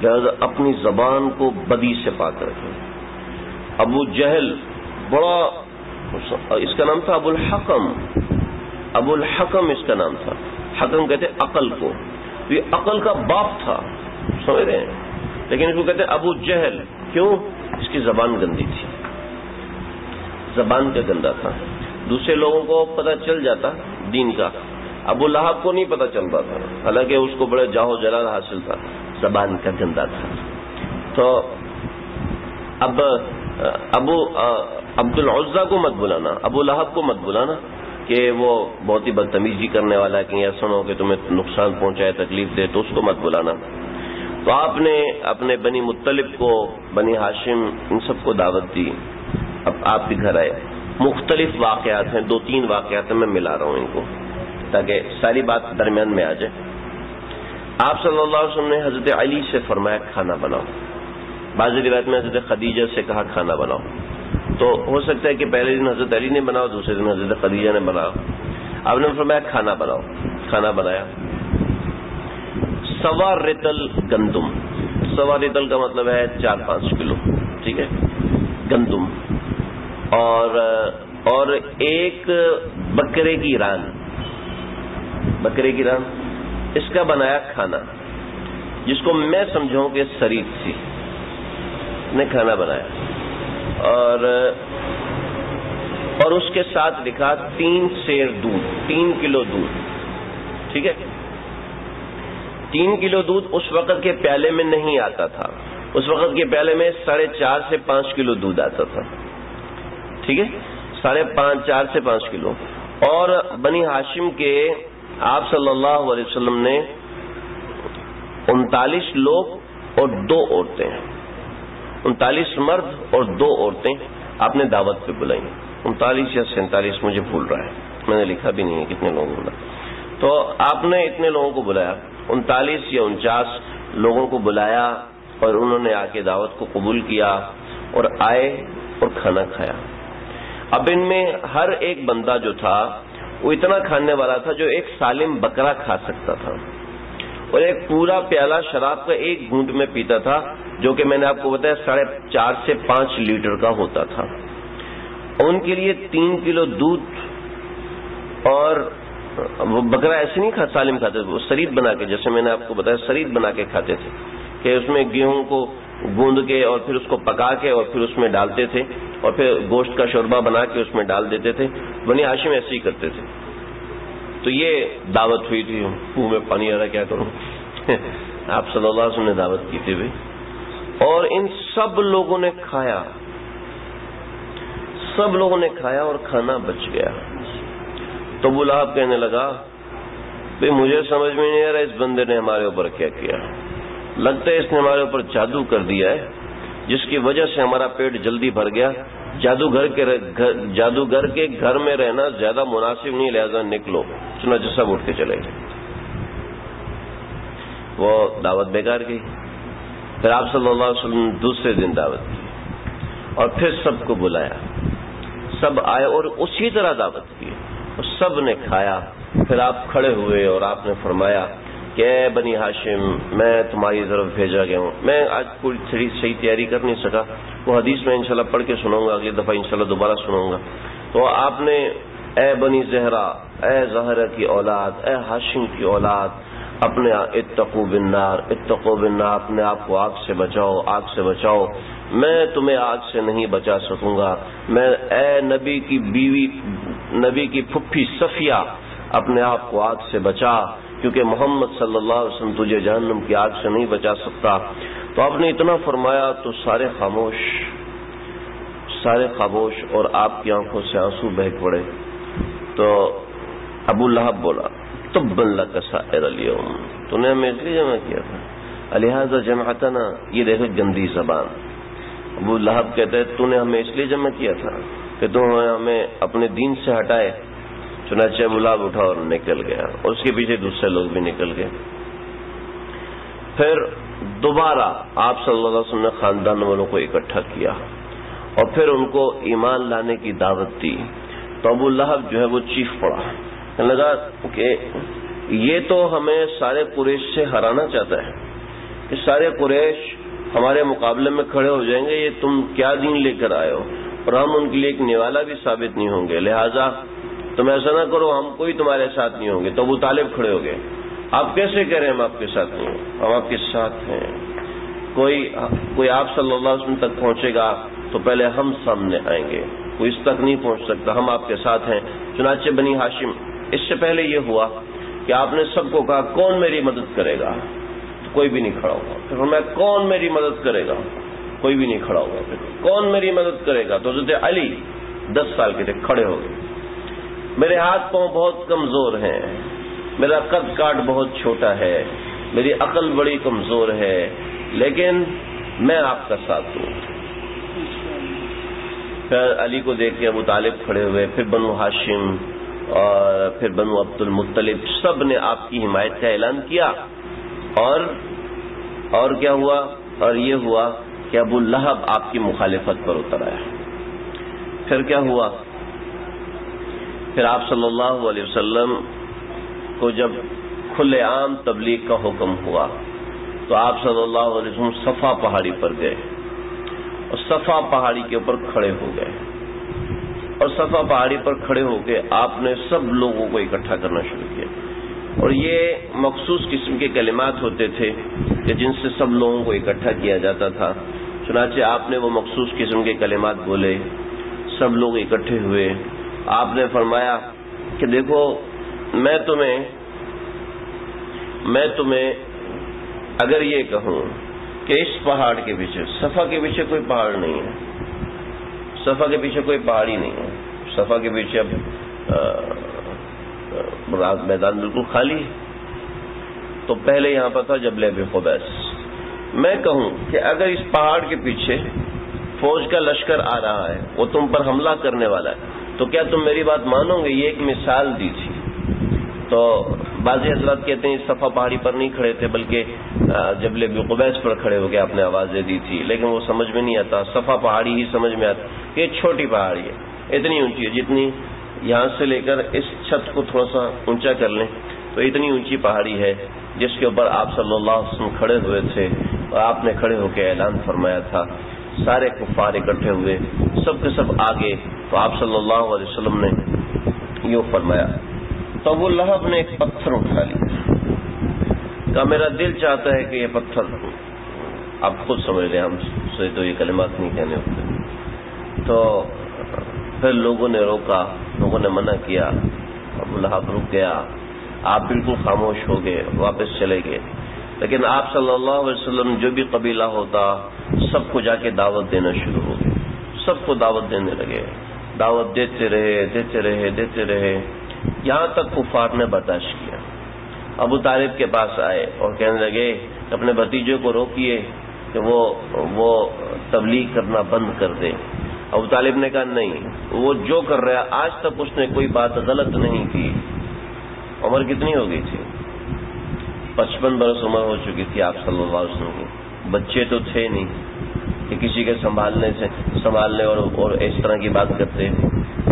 لہذا اپنی زبان کو بدی سے پاک رکھیں. ابو جہل بڑا، اس کا نام تھا ابو الحکم. ابو الحکم اس کا نام تھا. حکم کہتے عقل کو، یہ عقل کا باپ تھا، سمجھ رہے ہیں. لیکن اس کو کہتے ابو جہل. کیوں؟ اس کی زبان گندی تھی، زبان کا گندا تھا. دوسرے لوگوں کو پتہ چل جاتا دین کا، ابو لہب کو نہیں پتہ چل رہا تھا، حالانکہ اس کو بڑے جاہو جلال حاصل تھا، زبان کا گندا تھا. تو اب عبد العزیٰ کو مت بلانا، ابو لہب کو مت بلانا کہ وہ بہت ہی بدتمیزی کرنے والا ہے، کہ ایسا نہ ہو کہ تمہیں نقصان پہنچائے، تکلیف دے، تو اس کو مت بلانا. تو آپ نے اپنے بنی مطلب کو، بنی ہاشم، ان سب کو دعوت دی. اب آپ کے گھر آئے. مختلف واقعات ہیں، 2-3 واقعات ہیں، میں ملا رہا ہوں ان کو تاکہ ساری بات درمیان میں آ جائے. آپ صلی اللہ علیہ وسلم نے حضرت علی سے فرمایا کھانا بناؤ. بعض روایت میں حضرت خدیجہ سے کہا کھانا بناؤ. تو ہو سکتا ہے کہ پہلے دن حضرت علی نے بناؤ، دوسرے دن حضرت خدیجہ نے بناؤ. آپ نے فرمایا کھانا بناؤ. کھانا بنایا. 1.25 رطل گندم، 1.25 رطل کا مطلب ہے 4-5 کلو، ٹھیک ہے، گندم، اور 1 بکرے کی ران، اس کا بنایا کھانا، جس کو میں سمجھوں کہ سرید تھی، نے کھانا بنایا. اور اس کے ساتھ لکھا 3 سیر دودھ، 3 کلو دودھ، ٹھیک ہے. 3 کلو دودھ اس وقت کے پیالے میں نہیں آتا تھا، اس وقت کے پیالے میں 4.5 سے 5 کلو دودھ آتا تھا، ٹھیک ہے، 4.5 سے 5 کلو. اور بنی ہاشم کے آپ صلی اللہ علیہ وسلم نے 39 لوگ اور 2 عورتیں، 39 مرد اور 2 عورتیں آپ نے دعوت پہ بلائیں. 39 یا 47 مجھے بھول رہا ہے، میں نے لکھا بھی نہیں ہے کتنے لوگوں کو بلایا. تو آپ نے اتنے لوگوں کو بلایا، 39 یا 49 لوگوں کو بلایا، اور انہوں نے آ کے دعوت کو قبول کیا اور آئے اور کھانا کھایا. اب ان میں ہر ایک بندہ جو تھا وہ اتنا کھانے والا تھا جو 1 سالم بکرا کھا سکتا تھا، اور ایک پورا پیالہ شراب کا 1 گھونٹ میں پیتا تھا، جو کہ میں نے آپ کو بتایا 4.5 سے 5 لیٹر کا ہوتا تھا. ان کے لیے 3 کلو دودھ، اور وہ بکرا ایسے نہیں سالم کھاتے تھے، وہ سرید بنا کے، جیسے میں نے آپ کو بتایا سرید بنا کے کھاتے تھے، کہ اس میں گیہوں کو گوندھ کے اور پھر اس کو پکا کے اور پھر اس میں ڈالتے تھے، اور پھر گوشت کا شوربہ بنا کے اس میں ڈال دیتے تھے. بنی ہاشم ایسے ہی کرتے تھے. تو یہ دعوت ہوئی تھی. منہ میں پانی آ رہا، کیا کروں. آپ صلی اللہ علیہ وسلم نے دعوت کی تھی بھائی، اور ان سب لوگوں نے کھایا، سب لوگوں نے کھایا اور کھانا بچ گیا. تو ابو لہب کہنے لگا بھائی مجھے سمجھ میں نہیں آ رہا اس بندے نے ہمارے اوپر کیا کیا، لگتا ہے اس نے ہمارے اوپر جادو کر دیا ہے، جس کی وجہ سے ہمارا پیٹ جلدی بھر گیا جادوگر کے گھر میں رہنا زیادہ مناسب نہیں، لہذا نکلو، چنانچہ سب اٹھ کے چلے گئے۔ وہ دعوت بیکار گئی۔ پھر آپ صلی اللہ علیہ وسلم نے دوسرے دن دعوت کی اور پھر سب کو بلایا، سب آئے اور اسی طرح دعوت کی، اور سب نے کھایا۔ پھر آپ کھڑے ہوئے اور آپ نے فرمایا کہ اے بنی ہاشم، میں تمہاری طرف بھیجا گیا ہوں۔ میں آج کوئی صحیح تیاری کر نہیں سکا، وہ حدیث میں انشاءاللہ پڑھ کے سناؤں گا، اگلی دفعہ انشاءاللہ دوبارہ سناؤں گا۔ تو آپ نے اے بنی زہرا، اے زہرا کی اولاد، اے ہاشم کی اولاد، اپنے اتقوا بالنار، اتقوا بالنار، اپنے آپ کو آگ سے بچاؤ، آگ سے بچاؤ، میں تمہیں آگ سے نہیں بچا سکوں گا۔ میں اے نبی کی بیوی، نبی کی پھپھی صفیہ، اپنے آپ کو آگ سے بچا، کیونکہ محمد صلی اللہ علیہ وسلم تجھے جہنم کی آگ سے نہیں بچا سکتا۔ تو آپ نے اتنا فرمایا تو سارے خاموش اور آپ کی آنکھوں سے آنسو بہہ پڑے۔ تو ابو لہب بولا تبا لک سائر الیوم، تو نے ہمیں اس لیے جمع کیا تھا، لہذا جمعتنا، یہ دیکھو گندی زبان۔ ابو لہب کہتے ہیں تو نے ہمیں اس لیے جمع کیا تھا کہ تم ہمیں اپنے دین سے ہٹائے۔ چنانچہ ابو لہب اٹھا اور نکل گیا، اور اس کے پیچھے دوسرے لوگ بھی نکل گئے۔ پھر دوبارہ آپ صلی اللہ علیہ وسلم نے خاندان والوں کو اکٹھا کیا اور پھر ان کو ایمان لانے کی دعوت دی۔ تو ابو لہب جو ہے وہ چیخ پڑا، کہنے لگا کہ یہ تو ہمیں سارے قریش سے ہرانا چاہتا ہے کہ سارے قریش ہمارے مقابلے میں کھڑے ہو جائیں گے، یہ تم کیا دین لے کر آئے ہو، اور ہم ان کے لیے ایک نوالا بھی ثابت نہیں ہوں گے، لہٰذا تم ایسا نہ کرو، ہم کوئی تمہارے ساتھ نہیں ہوں گے۔ تو ابو طالب کھڑے ہو گئے، آپ کیسے کہہ رہے ہیں ہم آپ کے ساتھ نہیں ہوں، ہم آپ کے ساتھ ہیں۔ کوئی آپ صلی اللہ علیہ وسلم تک پہنچے گا تو پہلے ہم سامنے آئیں گے، کوئی اس تک نہیں پہنچ سکتا، ہم آپ کے ساتھ ہیں۔ چنانچہ بنی ہاشم، اس سے پہلے یہ ہوا کہ آپ نے سب کو کہا کون میری مدد کرے گا، تو کوئی بھی نہیں کھڑا ہوگا۔ پھر میں کون میری مدد کرے گا، کوئی بھی نہیں کھڑا ہوگا۔ پھر کون میری مدد کرے گا، تو حضرت علی 10 سال کے تھے، کھڑے ہو گئے۔ میرے ہاتھ پاؤں بہت کمزور ہیں، میرا قد کاٹ بہت چھوٹا ہے، میری عقل بڑی کمزور ہے، لیکن میں آپ کا ساتھ ہوں۔ پھر علی کو دیکھ کے ابو طالب کھڑے ہوئے، پھر بنو ہاشم اور پھر بنو عبد المطلب، سب نے آپ کی حمایت کا اعلان کیا۔ اور کیا ہوا، اور یہ ہوا کہ ابو لہب آپ کی مخالفت پر اتر آیا۔ پھر کیا ہوا، پھر آپ صلی اللہ علیہ وسلم کو جب کھلے عام تبلیغ کا حکم ہوا تو آپ صلی اللہ علیہ وسلم صفا پہاڑی پر گئے اور صفا پہاڑی کے اوپر کھڑے ہو گئے، اور صفا پہاڑی پر کھڑے ہو کے آپ نے سب لوگوں کو اکٹھا کرنا شروع کیا، اور یہ مخصوص قسم کے کلمات ہوتے تھے کہ جن سے سب لوگوں کو اکٹھا کیا جاتا تھا۔ چنانچہ آپ نے وہ مخصوص قسم کے کلمات بولے، سب لوگ اکٹھے ہوئے۔ آپ نے فرمایا کہ دیکھو میں تمہیں اگر یہ کہوں کہ اس پہاڑ کے پیچھے، صفا کے پیچھے کوئی پہاڑ نہیں ہے، صفا کے پیچھے کوئی پہاڑی نہیں ہے، صفا کے پیچھے اب میدان بالکل خالی ہے، تو پہلے یہاں پر تھا جبل ابی قبیس۔ میں کہوں کہ اگر اس پہاڑ کے پیچھے فوج کا لشکر آ رہا ہے، وہ تم پر حملہ کرنے والا ہے، تو کیا تم میری بات مانو گے؟ یہ ایک مثال دی تھی۔ تو بعض حضرات کہتے ہیں صفا پہاڑی پر نہیں کھڑے تھے بلکہ جبل ابی قبیس پر کھڑے ہو کے آپ نے آوازیں دی تھی، لیکن وہ سمجھ میں نہیں آتا، صفا پہاڑی ہی سمجھ میں آتا۔ یہ چھوٹی پہاڑی ہے، اتنی اونچی ہے، جتنی یہاں سے لے کر اس چھت کو تھوڑا سا اونچا کر لیں تو اتنی اونچی پہاڑی ہے جس کے اوپر آپ صلی اللہ علیہ وسلم کھڑے ہوئے تھے، اور آپ نے کھڑے ہو کے اعلان فرمایا تھا۔ سارے کفار اکٹھے ہوئے، سب کے سب آگے، تو آپ صلی اللہ علیہ وسلم نے یوں فرمایا۔ تو ابو لہب نے ایک پتھر اٹھا لیا، کہا میرا دل چاہتا ہے کہ یہ پتھر، آپ خود سمجھ لیں، ہم سے تو یہ کلمات نہیں کہنے ہوتے۔ تو پھر لوگوں نے روکا، لوگوں نے منع کیا، ابو لہب رک گیا، آپ بالکل خاموش ہو گئے، واپس چلے گئے۔ لیکن آپ صلی اللہ علیہ وسلم جو بھی قبیلہ ہوتا سب کو جا کے دعوت دینا شروع ہو گئے، سب کو دعوت دینے لگے، دعوت دیتے رہے، یہاں تک کفار نے برداشت کیا۔ ابو طالب کے پاس آئے اور کہنے لگے کہ اپنے بھتیجے کو روکیے کہ وہ تبلیغ کرنا بند کر دے۔ ابو طالب نے کہا نہیں، وہ جو کر رہا ہے آج تک اس نے کوئی بات غلط نہیں کی۔ عمر کتنی ہو گئی تھی؟ 55 برس عمر ہو چکی تھی آپ صلی اللہ علیہ وسلم کی۔ بچے تو تھے نہیں کہ کسی کے سنبھالنے اور اس طرح کی بات کرتے،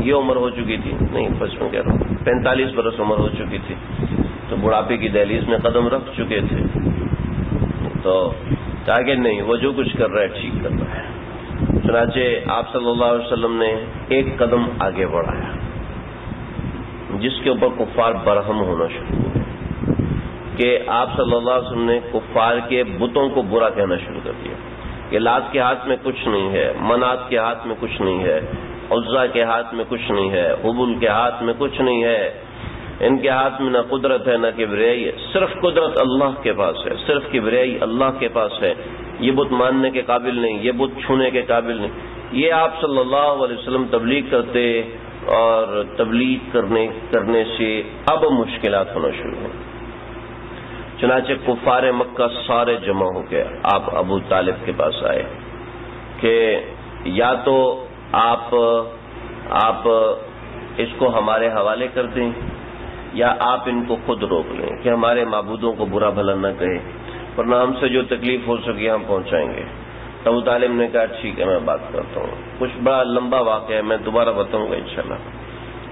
یہ عمر ہو چکی تھی، نہیں 55 کہہ رہا ہوں، 45 برس عمر ہو چکی تھی، تو بڑھاپے کی دہلیز میں قدم رکھ چکے تھے۔ تو کہا کہ نہیں، وہ جو کچھ کر رہا ہے ٹھیک کر رہا ہے۔ چنانچہ آپ صلی اللہ علیہ وسلم نے ایک قدم آگے بڑھایا جس کے اوپر کفار برہم ہونا شروع ہوئے، کہ آپ صلی اللہ علیہ وسلم نے کفار کے بتوں کو برا کہنا شروع کر دیا کہ لات کے ہاتھ میں کچھ نہیں ہے، منات کے ہاتھ میں کچھ نہیں ہے، عزا کے ہاتھ میں کچھ نہیں ہے، حبل کے ہاتھ میں کچھ نہیں ہے، ان کے ہاتھ میں نہ قدرت ہے نہ کبریائی ہے، صرف قدرت اللہ کے پاس ہے، صرف کبریائی اللہ کے پاس ہے، یہ بت ماننے کے قابل نہیں، یہ بت چھونے کے قابل نہیں۔ یہ آپ صلی اللہ علیہ وسلم تبلیغ کرتے اور تبلیغ کرنے سے اب مشکلات ہونا شروع ہوئی۔ چنانچہ کفار مکہ سارے جمع ہو گئے، آپ ابو طالب کے پاس آئے کہ یا تو آپ اس کو ہمارے حوالے کر دیں یا آپ ان کو خود روک لیں کہ ہمارے معبودوں کو برا بھلا نہ کہے، ورنہ ہم سے جو تکلیف ہو سکے ہم پہنچائیں گے۔ ابو طالب نے کہا ٹھیک ہے میں بات کرتا ہوں، کچھ بڑا لمبا واقعہ ہے، میں دوبارہ بتاؤں گا انشاءاللہ۔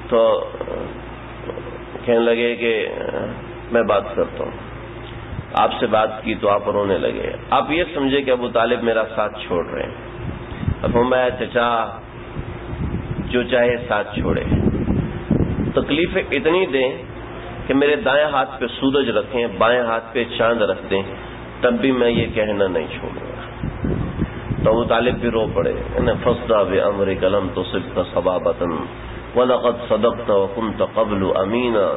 تو کہنے لگے کہ میں بات کرتا ہوں، آپ سے بات کی تو آپ رونے لگے۔ آپ یہ سمجھے کہ ابو طالب میرا ساتھ چھوڑ رہے ہیں۔ اب میں چچا جو چاہے ساتھ چھوڑے، تکلیفیں اتنی دیں کہ میرے دائیں ہاتھ پہ سورج رکھیں، بائیں ہاتھ پہ چاند رکھ دیں، تب بھی میں یہ کہنا نہیں چھوڑوں گا۔ تو ابو طالب بھی رو پڑے، فَاصْدَعْ بِأَمْرِكَ لَمْ تُصِبْكَ صَبَابَةً وَلَقَدْ صَدَقْتَ وَكُنْتَ قَبْلُ أَمِينًا،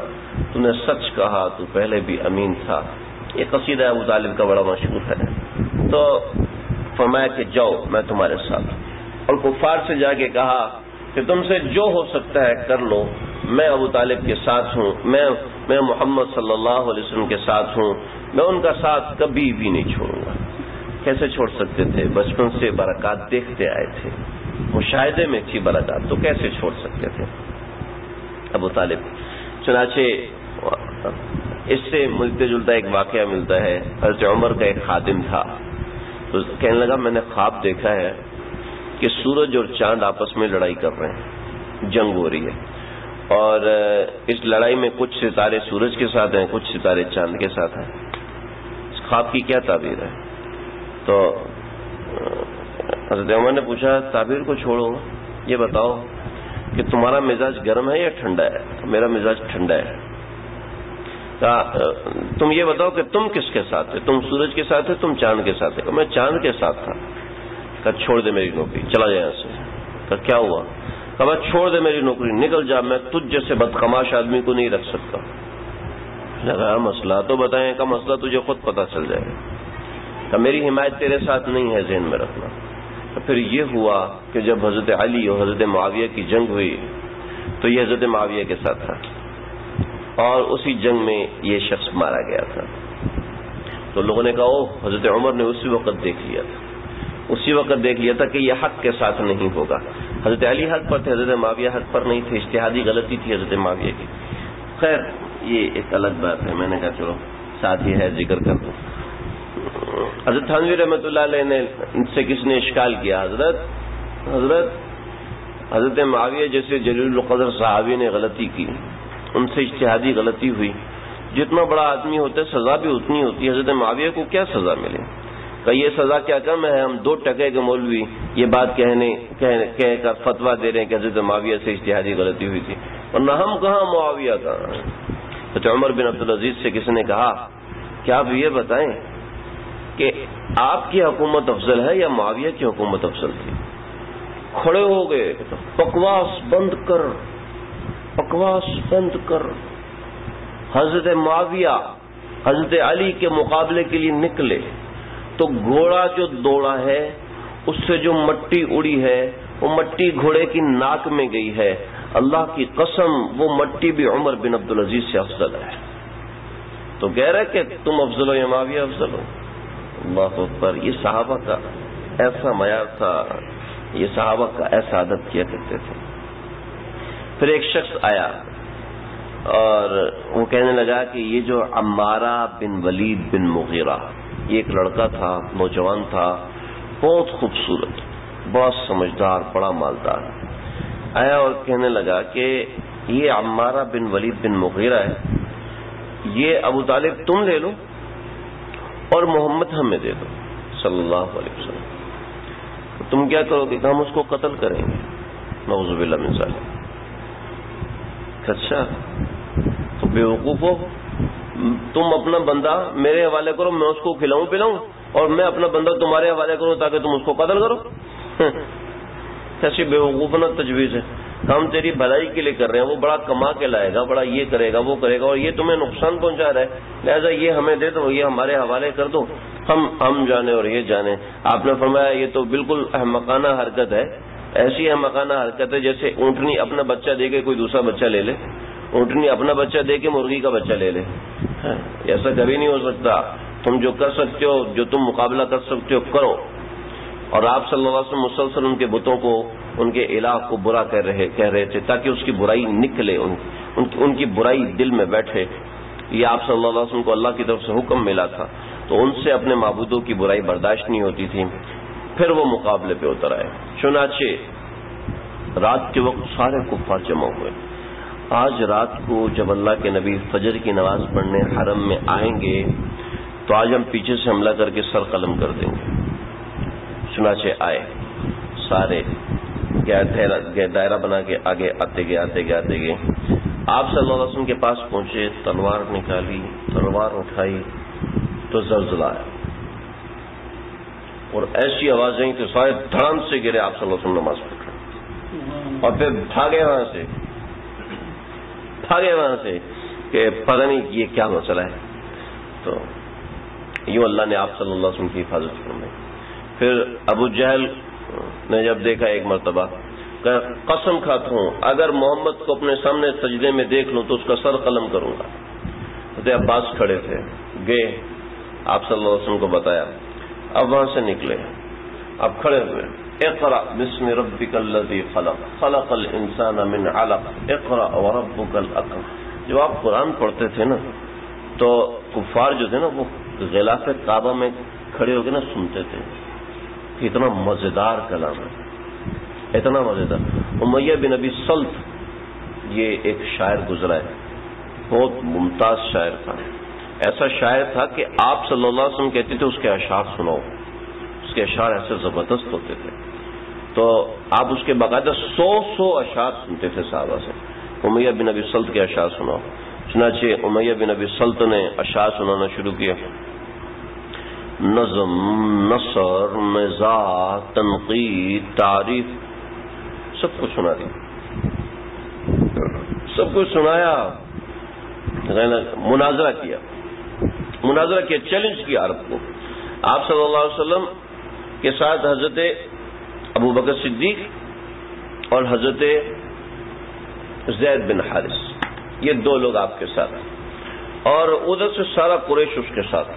تو نے سچ کہا، تو پہلے بھی امین تھا۔ یہ قصیدہ ابو طالب کا بڑا مشہور ہے۔ تو فرمایا کہ جاؤ میں تمہارے ساتھ، اور کفار سے جا کے کہا کہ تم سے جو ہو سکتا ہے کر لو، میں ابو طالب کے ساتھ ہوں، میں محمد صلی اللہ علیہ وسلم کے ساتھ ہوں، میں ان کا ساتھ کبھی بھی نہیں چھوڑوں گا۔ کیسے چھوڑ سکتے تھے؟ بچپن سے برکات دیکھتے آئے تھے، مشاہدے میں تھی برکات، تو کیسے چھوڑ سکتے تھے ابو طالب؟ چنانچہ اس سے ملتے جلتا ایک واقعہ ملتا ہے۔ حضرت عمر کا ایک خادم تھا، تو کہنے لگا میں نے خواب دیکھا ہے کہ سورج اور چاند آپس میں لڑائی کر رہے ہیں، جنگ ہو رہی ہے، اور اس لڑائی میں کچھ ستارے سورج کے ساتھ ہیں، کچھ ستارے چاند کے ساتھ ہیں۔ اس خواب کی کیا تعبیر ہے؟ تو حضرت عمر نے پوچھا تعبیر کو چھوڑو، یہ بتاؤ کہ تمہارا مزاج گرم ہے یا ٹھنڈا ہے؟ میرا مزاج ٹھنڈا ہے۔ تم یہ بتاؤ کہ تم کس کے ساتھ ہے؟ تم سورج کے ساتھ ہے، تم چاند کے ساتھ ہے؟ میں چاند کے ساتھ تھا۔ کہا چھوڑ دے میری نوکری، چلا جائے یہاں سے۔ کہا کیا ہوا؟ کہا چھوڑ دے میری نوکری، نکل جا، میں تجھ جیسے بدخماش آدمی کو نہیں رکھ سکتا۔ لگا مسئلہ تو بتائیں، کا مسئلہ تجھے خود پتا چل جائے گا۔ کہ میری حمایت تیرے ساتھ نہیں ہے، ذہن میں رکھنا۔ تو پھر یہ ہوا کہ جب حضرت علی اور حضرت معاویہ کی جنگ ہوئی تو یہ حضرت معاویہ کے ساتھ تھا، اور اسی جنگ میں یہ شخص مارا گیا تھا۔ تو لوگوں نے کہا اوہ حضرت عمر نے اسی وقت دیکھ لیا تھا کہ یہ حق کے ساتھ نہیں ہوگا۔ حضرت علی حق پر تھے، حضرت معاویہ حق پر نہیں تھے، اجتہادی غلطی تھی حضرت معاویہ کی۔ خیر یہ ایک الگ بات ہے، میں نے کہا چلو ساتھ ہی ہے ذکر کر دوں۔ حضرت تھانوی رحمۃ اللہ علیہ نے ان سے کس نے اشکال کیا، حضرت معاویہ جیسے جلیل القدر صحابی نے غلطی کی، ان سے اجتہادی غلطی ہوئی، جتنا بڑا آدمی ہوتا ہے سزا بھی اتنی ہوتی ہے، حضرت معاویہ کو کیا سزا ملے؟ کہ یہ سزا کیا کم ہے؟ ہم 2 ٹکے کے مولوی یہ بات کہہ کر فتویٰ دے رہے ہیں کہ حضرت معاویہ سے اجتہادی غلطی ہوئی تھی، ورنہ ہم کہاں معاویہ کہاں۔ حضرت عمر بن عبدالعزیز سے کسی نے کہا کہ آپ یہ بتائیں کہ آپ کی حکومت افضل ہے یا معاویہ کی حکومت افضل تھی؟ کھڑے ہو گئے، بکواس بند کر۔ حضرت معاویہ حضرت علی کے مقابلے کے لیے نکلے تو گھوڑا جو دوڑا ہے اس سے جو مٹی اڑی ہے وہ مٹی گھوڑے کی ناک میں گئی ہے، اللہ کی قسم وہ مٹی بھی عمر بن عبدالعزیز سے افضل ہے۔ تو کہہ رہے کہ تم افضل ہو یا معاویہ افضل ہو؟ اللہ اکبر۔ یہ صحابہ کا ایسا معیار تھا یہ صحابہ کا ایسا ادب کیا کرتے تھے. پھر ایک شخص آیا اور وہ کہنے لگا کہ یہ جو عمارہ بن ولید بن مغیرہ، یہ ایک لڑکا تھا، نوجوان تھا، بہت خوبصورت، بہت سمجھدار، بڑا مالدار، آیا اور کہنے لگا کہ یہ عمارہ بن ولید بن مغیرہ ہے، یہ ابو طالب تم لے لو اور محمد ہمیں دے دو صلی اللہ علیہ وسلم. تم کیا کرو گے کہ ہم اس کو قتل کریں گے، نعوذ باللہ من ذالک. اچھا تو بے وقوفو، تم اپنا بندہ میرے حوالے کرو، میں اس کو کھلاؤں پلاؤں، اور میں اپنا بندہ تمہارے حوالے کروں تاکہ تم اس کو قتل کرو. کیسی بے وقوفانہ تجویز ہے. ہم تیری بھلائی کے لیے کر رہے ہیں، وہ بڑا کما کے لائے گا، بڑا یہ کرے گا وہ کرے گا، اور یہ تمہیں نقصان پہنچا رہا ہے، لہذا یہ ہمیں دے دو، یہ ہمارے حوالے کر دو، ہم جانے اور یہ جانے. آپ نے فرمایا یہ تو بالکل احمقانہ حرکت ہے. ایسی احمقانہ حرکت ہے جیسے اونٹنی اپنا بچہ دے کے کوئی دوسرا بچہ لے لے، اونٹنی اپنا بچہ دے کے مرغی کا بچہ لے لے. ایسا کبھی نہیں ہو سکتا. تم جو کر سکتے ہو، جو تم مقابلہ کر سکتے ہو کرو. اور آپ صلی اللہ علیہ وسلم مسلسل ان کے بتوں کو، ان کے الہ کو برا کہہ رہے تھے تاکہ اس کی برائی نکلے، ان کی برائی دل میں بیٹھے. یہ آپ صلی اللہ علیہ وسلم کو اللہ کی طرف سے حکم ملا تھا، تو ان سے اپنے معبودوں کی برائی برداشت نہیں ہوتی تھی. پھر وہ مقابلے پہ اتر آئے. چنانچہ رات کے وقت سارے کفار جمع ہوئے. آج رات کو جب اللہ کے نبی فجر کی نماز پڑھنے حرم میں آئیں گے تو آج ہم پیچھے سے حملہ کر کے سر قلم کر دیں گے. چنانچہ آئے سارے، دائرہ بنا کے آگے آتے گئے. آپ صلی اللہ علیہ وسلم کے پاس پہنچے، تلوار نکالی، تلوار اٹھائی تو زلزلہ آیا اور ایسی آوازیں کہ سارے دھڑام سے گرے. آپ صلی اللہ علیہ وسلم نماز پڑھ رہے اور پھر بھاگے وہاں سے کہ پتہ نہیں یہ کیا مسئلہ ہے. تو یوں اللہ نے آپ صلی اللہ علیہ وسلم کی حفاظت فرمائی. پھر ابو جہل نے جب دیکھا ایک مرتبہ، کہ قسم کھاتا ہوں اگر محمد کو اپنے سامنے سجدے میں دیکھ لوں تو اس کا سر قلم کروں گا. حضرت عباس کھڑے تھے، گئے آپ صلی اللہ علیہ وسلم کو بتایا. اب وہاں سے نکلے، اب کھڑے ہوئے، اقرأ بسم ربک الذی خلق خلق الانسان من علق اقرأ وربک الاکرم. جب آپ قرآن پڑھتے تھے نا تو کفار جو تھے نا وہ غلاف کعبہ میں کھڑے ہو کے نا سنتے تھے. اتنا مزیدار کلام ہے، اتنا مزیدار. امیہ بن ابی سلط یہ ایک شاعر گزرا ہے، بہت ممتاز شاعر تھا. ایسا شاعر تھا کہ آپ صلی اللہ علیہ وسلم کہتے تھے اس کے اشعار سناؤ. اس کے اشعار ایسے زبردست ہوتے تھے تو آپ اس کے باقاعدہ 100 اشعار سنتے تھے صحابہ سے. امیہ بن ابی سلط کے اشعار سناؤ. چنانچہ امیہ بن ابی سلط نے اشعار سنانا شروع کیا. نظم، نثر، مزاح، تنقید، تعریف، سب کچھ سنا دیا، سب کچھ سنایا. مناظرہ کیا، چیلنج کیا عرب کو. آپ صلی اللہ علیہ وسلم کے ساتھ حضرت ابو بکر صدیق اور حضرت زید بن حارث، یہ دو لوگ آپ کے ساتھ، اور ادھر سے سارا قریش اس کے ساتھ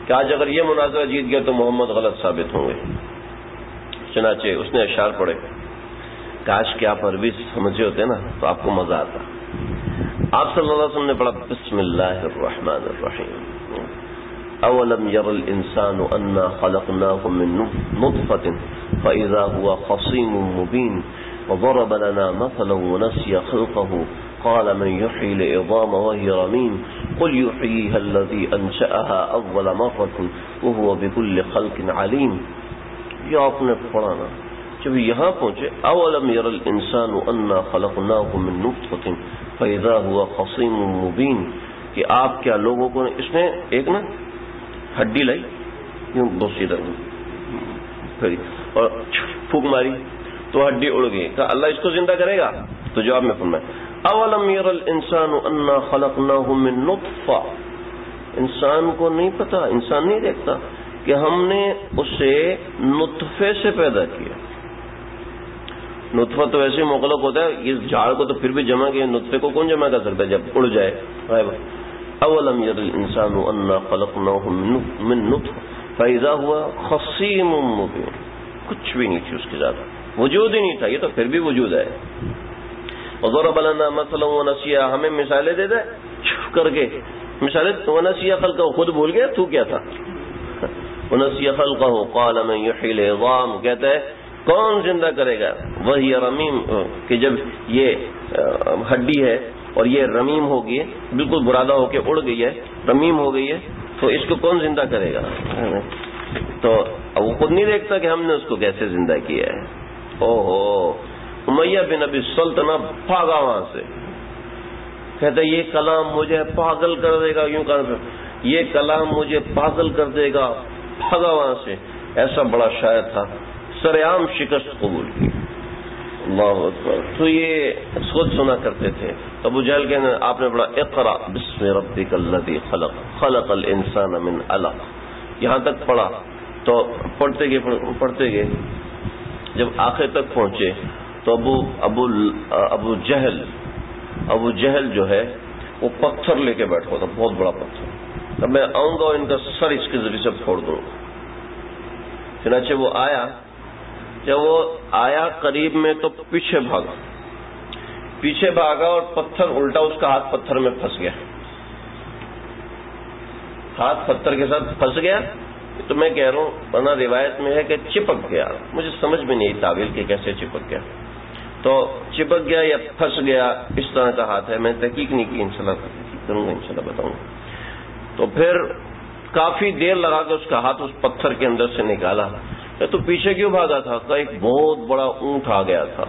کہ آج اگر یہ مناظرہ جیت گیا تو محمد غلط ثابت ہوں گے. چنانچہ اس نے اشعار پڑھے. کاش کہ آپ عربی سمجھے ہوتے نا تو آپ کو مزہ آتا. آپ صلی اللہ علیہ وسلم نے پڑھا بسم اللہ الرحمن الرحیم. اولم یر الانسان انا خلقناه من نطفة فاذا هو خصيم مبين وضرب لنا مثلا ونسي خلقه قال من يحيي العظام وهي رميم قل يحييها الذي انشأها اول مرة وهو بكل خلق عليم. یہ آپ نے پڑھانا. جب یہاں پہنچے اولم یر الانسان انا خلقناه من نطفة فاذا هو خصيم مبين، کہ آپ کیا لوگوں کو اس نے ایک نا ہڈی لائی یوں بوسیدہ پھری اور پھونک ماری تو ہڈی اڑ گئی. کہا اللہ اس کو زندہ کرے گا؟ تو جواب میں فرمایا اولم یر الانسان انا خلقناه من نطفہ. انسان کو نہیں پتا، انسان نہیں دیکھتا کہ ہم نے اسے نطفے سے پیدا کیا. نطفہ تو ایسے مغلق ہوتا ہے، اس جھاڑ کو تو پھر بھی جمع کیا، نطفے کو کون جمع کر سکتا ہے جب اڑ جائے. اولم یر الانسان انا خلقناه من نطفہ فاذا هو خصیم مبین. کچھ بھی نہیں تھی اس کی ذات، وجود ہی نہیں تھا. یہ تو پھر بھی وجود ہے. وضرب لنا مثلا ونسیا، ہمیں مثالیں دے دے چھپ کر کے مثالیں. ونسیا خلقہ، خود بھول گیا تو کیا تھا. ونسیا خلقہ قال من یحیی العظام، کہتا ہے کون زندہ کرے گا وہی رمیم، کہ جب یہ ہڈی ہے اور یہ رمیم ہو گئی ہے، بالکل برادہ ہو کے اڑ گئی ہے، رمیم ہو گئی ہے، تو اس کو کون زندہ کرے گا. تو وہ خود نہیں دیکھتا کہ ہم نے اس کو کیسے زندہ کیا ہے. اوہو، امیہ بن ابی سلطنہ بھاگا وہاں سے، کہتا ہے یہ کلام مجھے پاگل کر دے گا، یوں کر یہ کلام مجھے پاگل کر دے گا. بھاگا وہاں سے. ایسا بڑا شاعر تھا، سر عام شکست قبول کی. اللہ اکبر. تو یہ خود سنا کرتے تھے. ابو جہل کہنے آپ نے پڑھا اقرا بسم ربک الذی خلق خلق الانسان من علق، یہاں تک پڑھا. تو پڑھتے گئے جب آخر تک پہنچے تو ابو جہل جو ہے وہ پتھر لے کے بیٹھا تھا، بہت بڑا پتھر. تب میں آؤں گا اور ان کا سر اس کے ذریعے سے پھوڑ دوں گا. چنانچہ وہ آیا. جب وہ آیا قریب میں تو پیچھے بھاگا اور پتھر الٹا، اس کا ہاتھ پتھر میں پھنس گیا. ہاتھ پتھر کے ساتھ پھنس گیا. تو میں کہہ رہا ہوں، ورنہ روایت میں ہے کہ چپک گیا. مجھے سمجھ میں نہیں تعویل کہ کیسے چپک گیا. تو چپک گیا یا پھنس گیا، اس طرح کا ہاتھ ہے. میں تحقیق نہیں کی، انشاءاللہ تحقیق کروں گا، انشاءاللہ بتاؤں گا. تو پھر کافی دیر لگا کے اس کا ہاتھ اس پتھر کے اندر سے نکالا. تو پیچھے کیوں بھاگا تھا؟ کہ ایک بہت بڑا اونٹ آ گیا تھا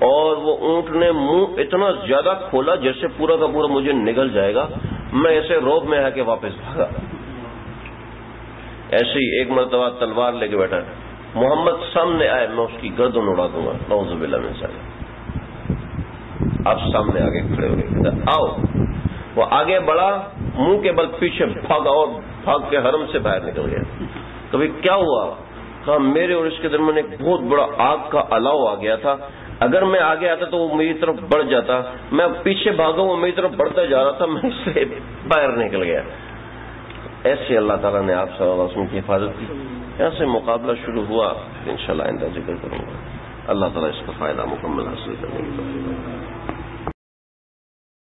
اور وہ اونٹ نے منہ اتنا زیادہ کھولا جیسے پورا کا پورا مجھے نگل جائے گا. میں ایسے روب میں آ کے واپس بھاگا. ایسے ہی ایک مرتبہ تلوار لے کے بیٹھا، محمد سامنے آئے میں اس کی گردن اڑا دوں گا. نعوذ باللہ من ذالک. آپ سامنے آگے کھڑے ہو گئے، آؤ. وہ آگے بڑھا، منہ کے بل پیچھے بھاگا اور بھاگ کے حرم سے باہر نکل گیا. کبھی کیا ہوا؟ کہا میرے اور اس کے درمیان ایک بہت بڑا آگ کا الاؤ آ گیا تھا. اگر میں آگے آتا تو وہ میری طرف بڑھ جاتا، میں پیچھے بھاگا وہ میری طرف بڑھتا جا رہا تھا، میں اس سے باہر نکل گیا. ایسے اللہ تعالیٰ نے آپ صلی اللہ علیہ وسلم کی حفاظت کی. یہاں سے مقابلہ شروع ہوا، انشاءاللہ آئندہ ذکر کروں گا. اللہ تعالیٰ اس کا فائدہ مکمل حاصل کرنے کی توفیق.